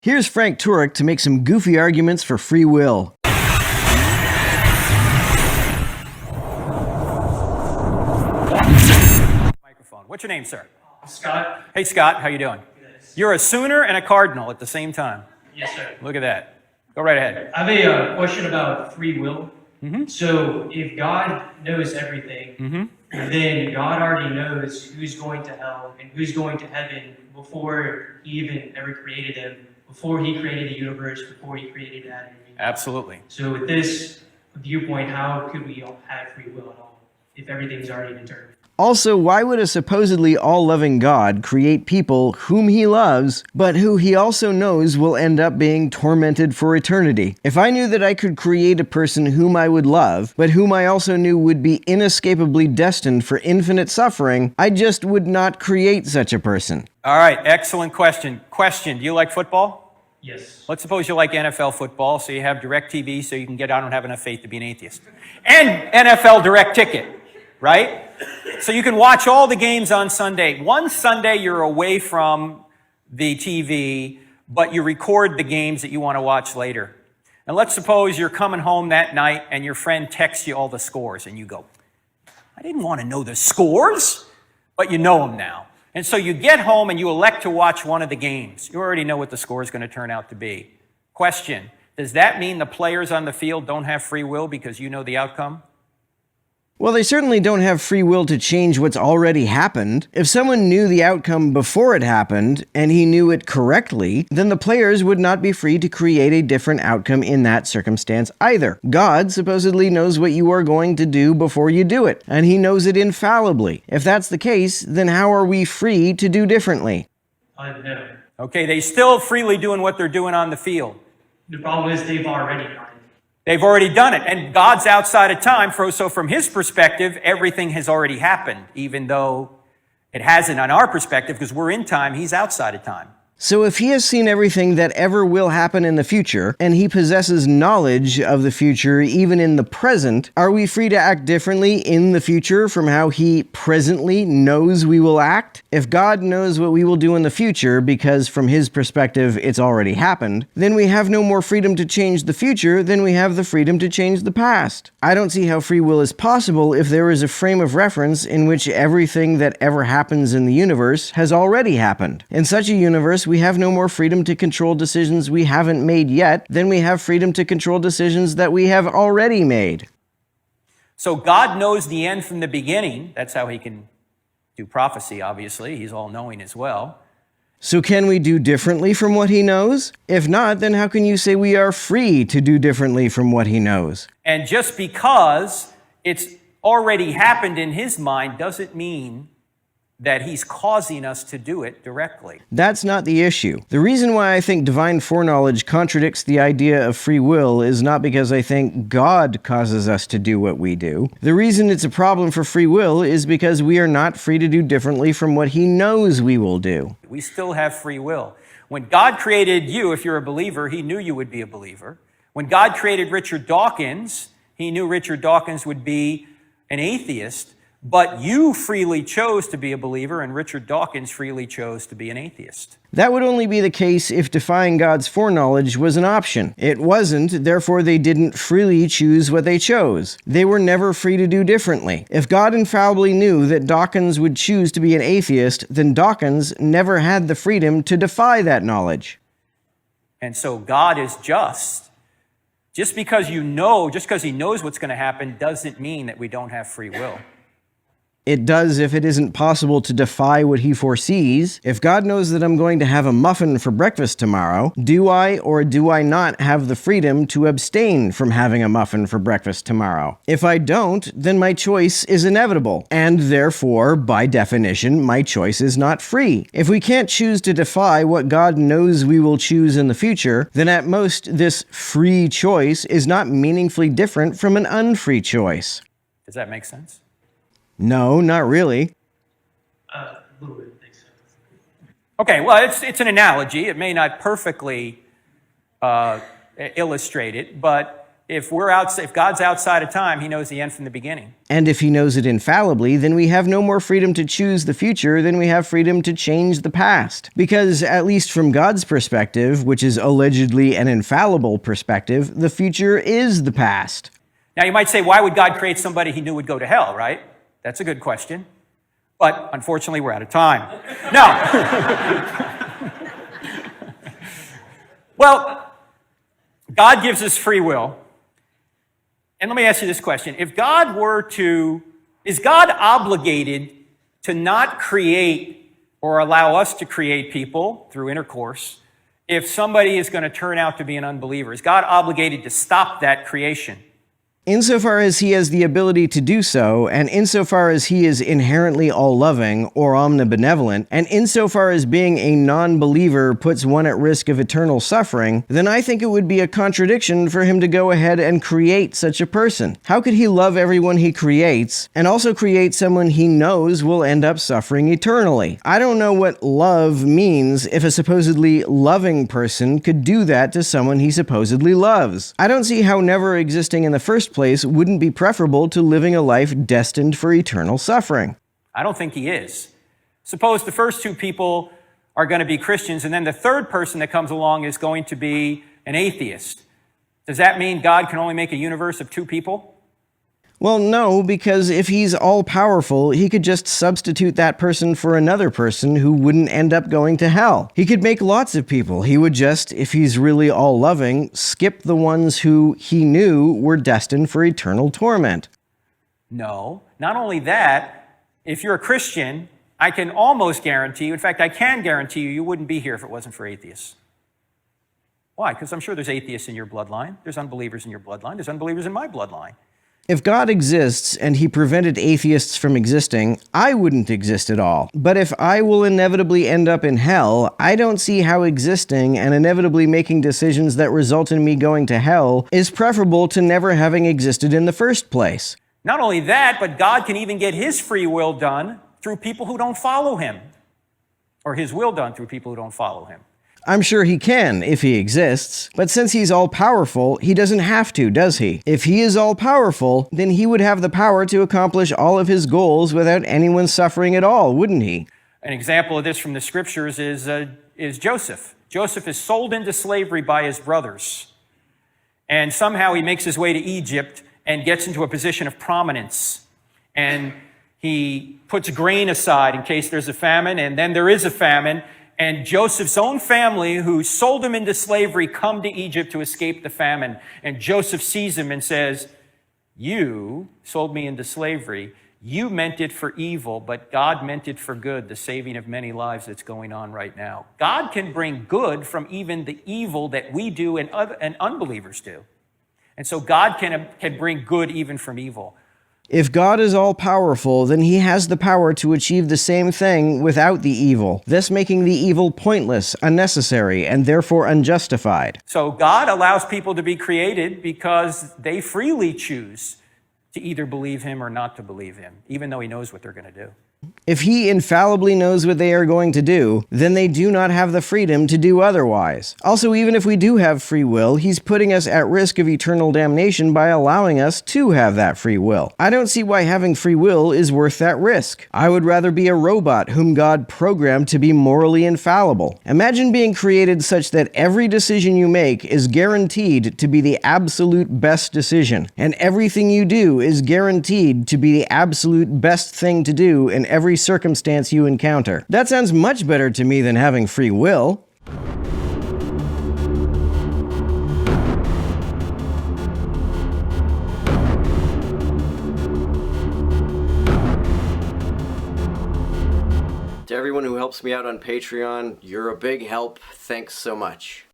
Here's Frank Turek to make some goofy arguments for free will. Microphone. What's your name, sir? Scott. Hey, Scott. How you doing? You're a Sooner and a Cardinal at the same time. Yes, sir. Look at that. Go right ahead. I have a question about free will. So, if God knows everything, then God already knows who's going to hell and who's going to heaven before He even ever created them, before He created the universe, before He created Adam and Eve. Absolutely. So, with this viewpoint, how could we all have free will at all if everything's already determined? Also, why would a supposedly all-loving God create people whom He loves, but who He also knows will end up being tormented for eternity? If I knew that I could create a person whom I would love, but whom I also knew would be inescapably destined for infinite suffering, I just would not create such a person. All right. Excellent question. Do you like football? Yes. Let's suppose you like NFL football, so you have DirecTV, so you can get, I don't have enough faith to be an atheist. And NFL Direct Ticket, right? So you can watch all the games on Sunday. One Sunday you're away from the TV, but you record the games that you want to watch later. And let's suppose you're coming home that night and your friend texts you all the scores and you go, I didn't want to know the scores, but you know them now. And so you get home and you elect to watch one of the games. You already know what the score is going to turn out to be. Question, does that mean the players on the field don't have free will because you know the outcome? Well, they certainly don't have free will to change what's already happened. If someone knew the outcome before it happened, and he knew it correctly, then the players would not be free to create a different outcome in that circumstance either. God supposedly knows what you are going to do before you do it, and He knows it infallibly. If that's the case, then how are we free to do differently? No. Okay, they still freely doing what they're doing on the field. The problem is they've already done it. They've already done it, and God's outside of time, so from His perspective, everything has already happened, even though it hasn't on our perspective, because we're in time, He's outside of time. So if He has seen everything that ever will happen in the future, and He possesses knowledge of the future even in the present, are we free to act differently in the future from how He presently knows we will act? If God knows what we will do in the future because from His perspective it's already happened, then we have no more freedom to change the future than we have the freedom to change the past. I don't see how free will is possible if there is a frame of reference in which everything that ever happens in the universe has already happened. In such a universe, we have no more freedom to control decisions we haven't made yet than we have freedom to control decisions that we have already made. So God knows the end from the beginning. That's how He can do prophecy, obviously. He's all-knowing as well. So can we do differently from what He knows? If not, then how can you say we are free to do differently from what He knows? And just because it's already happened in His mind doesn't mean that He's causing us to do it directly. That's not the issue. The reason why I think divine foreknowledge contradicts the idea of free will is not because I think God causes us to do what we do. The reason it's a problem for free will is because we are not free to do differently from what He knows we will do. We still have free will. When God created you, if you're a believer, He knew you would be a believer. When God created Richard Dawkins, He knew Richard Dawkins would be an atheist. But you freely chose to be a believer, and Richard Dawkins freely chose to be an atheist. That would only be the case if defying God's foreknowledge was an option. It wasn't, therefore they didn't freely choose what they chose. They were never free to do differently. If God infallibly knew that Dawkins would choose to be an atheist, then Dawkins never had the freedom to defy that knowledge. And so God is just. Just because He knows what's going to happen doesn't mean that we don't have free will. It does if it isn't possible to defy what He foresees. If God knows that I'm going to have a muffin for breakfast tomorrow, do I or do I not have the freedom to abstain from having a muffin for breakfast tomorrow? If I don't, then my choice is inevitable, and therefore, by definition, my choice is not free. If we can't choose to defy what God knows we will choose in the future, then at most, this free choice is not meaningfully different from an unfree choice. Does that make sense? No, not really. A little bit makes sense. Okay, well, it's an analogy. It may not perfectly illustrate it, but if God's outside of time, he knows the end from the beginning. And if he knows it infallibly, then we have no more freedom to choose the future than we have freedom to change the past. Because, at least from God's perspective, which is allegedly an infallible perspective, the future is the past. Now you might say, why would God create somebody he knew would go to hell, right? That's a good question. But unfortunately, we're out of time. No. Well, God gives us free will. And let me ask you this question. Is God obligated to not create or allow us to create people through intercourse if somebody is going to turn out to be an unbeliever? Is God obligated to stop that creation? Insofar as he has the ability to do so, and insofar as he is inherently all-loving or omnibenevolent, and insofar as being a non-believer puts one at risk of eternal suffering, then I think it would be a contradiction for him to go ahead and create such a person. How could he love everyone he creates, and also create someone he knows will end up suffering eternally? I don't know what love means if a supposedly loving person could do that to someone he supposedly loves. I don't see how never existing in the first place wouldn't be preferable to living a life destined for eternal suffering. I don't think he is. Suppose the first two people are going to be Christians, and then the third person that comes along is going to be an atheist. Does that mean God can only make a universe of two people? Well, no, because if he's all-powerful, he could just substitute that person for another person who wouldn't end up going to hell. He could make lots of people. He would just, if he's really all-loving, skip the ones who he knew were destined for eternal torment. No. Not only that, if you're a Christian, I can almost guarantee you, in fact, I can guarantee you, you wouldn't be here if it wasn't for atheists. Why? Because I'm sure there's atheists in your bloodline. There's unbelievers in your bloodline. There's unbelievers in my bloodline. If God exists and he prevented atheists from existing, I wouldn't exist at all. But if I will inevitably end up in hell, I don't see how existing and inevitably making decisions that result in me going to hell is preferable to never having existed in the first place. Not only that, but God can even get his free will done through people who don't follow him. Or his will done through people who don't follow him. I'm sure he can, if he exists, but since he's all-powerful, he doesn't have to, does he? If he is all-powerful, then he would have the power to accomplish all of his goals without anyone suffering at all, wouldn't he? An example of this from the scriptures is Joseph. Joseph is sold into slavery by his brothers, and somehow he makes his way to Egypt and gets into a position of prominence, and he puts grain aside in case there's a famine, and then there is a famine. And Joseph's own family, who sold him into slavery, come to Egypt to escape the famine. And Joseph sees him and says, you sold me into slavery. You meant it for evil, but God meant it for good, the saving of many lives that's going on right now. God can bring good from even the evil that we do and unbelievers do. And so God can bring good even from evil. If God is all-powerful, then he has the power to achieve the same thing without the evil, thus making the evil pointless, unnecessary, and therefore unjustified. So God allows people to be created because they freely choose to either believe him or not to believe him, even though he knows what they're going to do. If he infallibly knows what they are going to do, then they do not have the freedom to do otherwise. Also, even if we do have free will, he's putting us at risk of eternal damnation by allowing us to have that free will. I don't see why having free will is worth that risk. I would rather be a robot whom God programmed to be morally infallible. Imagine being created such that every decision you make is guaranteed to be the absolute best decision, and everything you do is guaranteed to be the absolute best thing to do in every circumstance you encounter. That sounds much better to me than having free will. To everyone who helps me out on Patreon, you're a big help. Thanks so much.